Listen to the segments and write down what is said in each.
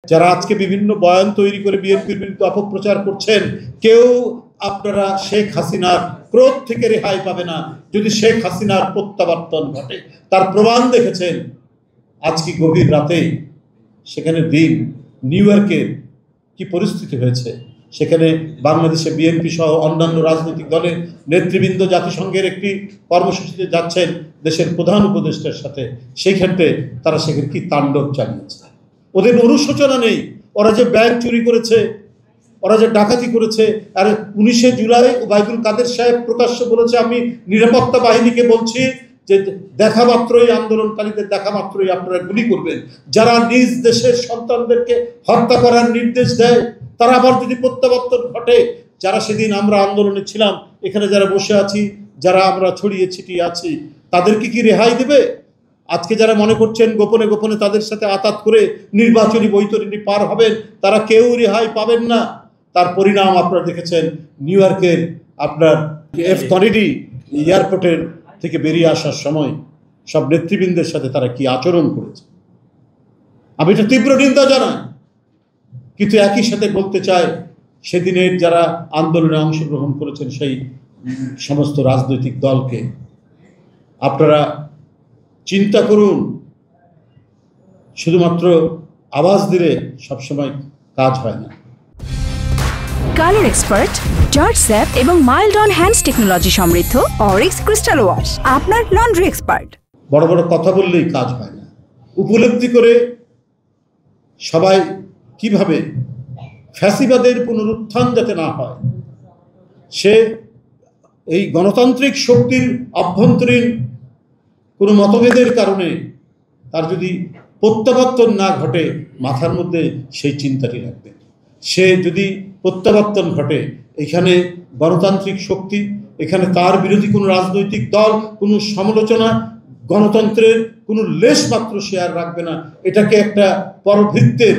যারা আজকে বিভিন্ন বয়ান তৈরি করে বিএনপির বিরুদ্ধে অপপ্রচার করছেন, কেউ আপনারা শেখ হাসিনার ক্রোধ থেকে রেহাই পাবে না যদি শেখ হাসিনার প্রত্যাবর্তন ঘটে। তার প্রমাণ দেখেছেন আজকে গভীর রাতে সেখানে দিন নিউ ইয়র্কের কি পরিস্থিতি হয়েছে। সেখানে বাংলাদেশে বিএনপি সহ অন্যান্য রাজনৈতিক দলের নেতৃবৃন্দ জাতিসংঘের একটি কর্মসূচিতে যাচ্ছেন দেশের প্রধান উপদেষ্টার সাথে, সেই ক্ষেত্রে তারা সেখানে কি তাণ্ডব চালিয়েছে। ওদের অনুশোচনা নেই। ওরা যে ব্যাংক চুরি করেছে, ওরা যে ডাকাতি করেছে, আর 19শে জুলাই ওবায়দুল কাদের সাহেব প্রকাশ্যে বলেছে, আমি নিরাপত্তা বাহিনীকে বলছি যে দেখা মাত্রই আন্দোলনকারীদের দেখা মাত্রই আপনারা গুলি করবেন। যারা নিজ দেশের সন্তানদেরকে হত্যা করার নির্দেশ দেয় তারা আবার যদি প্রত্যাবর্তন ঘটে, যারা সেদিন আমরা আন্দোলনে ছিলাম, এখানে যারা বসে আছি, যারা আমরা ছড়িয়ে ছিটিয়ে আছি, তাদেরকে কি রেহাই দেবে? আজকে যারা মনে করছেন গোপনে গোপনে তাদের সাথে আতাত করে নির্বাচনী বৈতরণী পার হবেন, তারা কেউ রেহাই পাবেন না। তার পরিণাম আপনারা দেখেছেন নিউ ইয়র্কের আপনার এফ কেনেডি এয়ারপোর্টের থেকে বেরিয়ে আসার সময় সব নেতৃবৃন্দের সাথে তারা কি আচরণ করেছে। আমি এটা তীব্র নিন্দা জানাই, কিন্তু একই সাথে বলতে চাই সেদিনের যারা আন্দোলনে অংশগ্রহণ করেছেন সেই সমস্ত রাজনৈতিক দলকে আপনারা চিন্তা করুন। শুধুমাত্র আওয়াজ দিলে সবসময় কাজ হয় না। কালার এক্সপার্ট, জর্জ স্যাপ এবং মাইল্ড অন হ্যান্ডস টেকনোলজি সমৃদ্ধ অরিক্স ক্রিস্টাল ওয়াশ আপনার লন্ড্রি এক্সপার্ট। বড় বড় কথা বললেই কাজ হয় না। উপলব্ধি করে সবাই কিভাবে ফ্যাসিবাদের পুনরুত্থান যাতে না হয়, সে এই গণতান্ত্রিক শক্তির অভ্যন্তরীণ কোনো মতভেদের কারণে তার যদি প্রত্যাবর্তন না ঘটে, মাথার মধ্যে সেই চিন্তাটি রাখবে। সে যদি প্রত্যাবর্তন ঘটে, এখানে গণতান্ত্রিক শক্তি, এখানে তার বিরোধী কোনো রাজনৈতিক দল কোনো সমালোচনা, গণতন্ত্রের কোনো লেশ মাত্র শেয়ার রাখবে না। এটাকে একটা পরভৃত্যের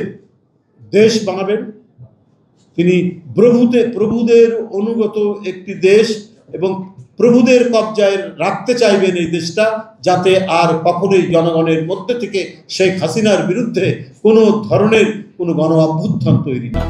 দেশ বানাবেন। তিনি প্রভুদের অনুগত একটি দেশ এবং প্রভুদের কবজায় রাখতে চাইবেন এই দেশটা, যাতে আর কখনোই জনগণের মধ্যে থেকে শেখ হাসিনার বিরুদ্ধে কোনো ধরনের কোনো গণ অভ্যুত্থান তৈরি না।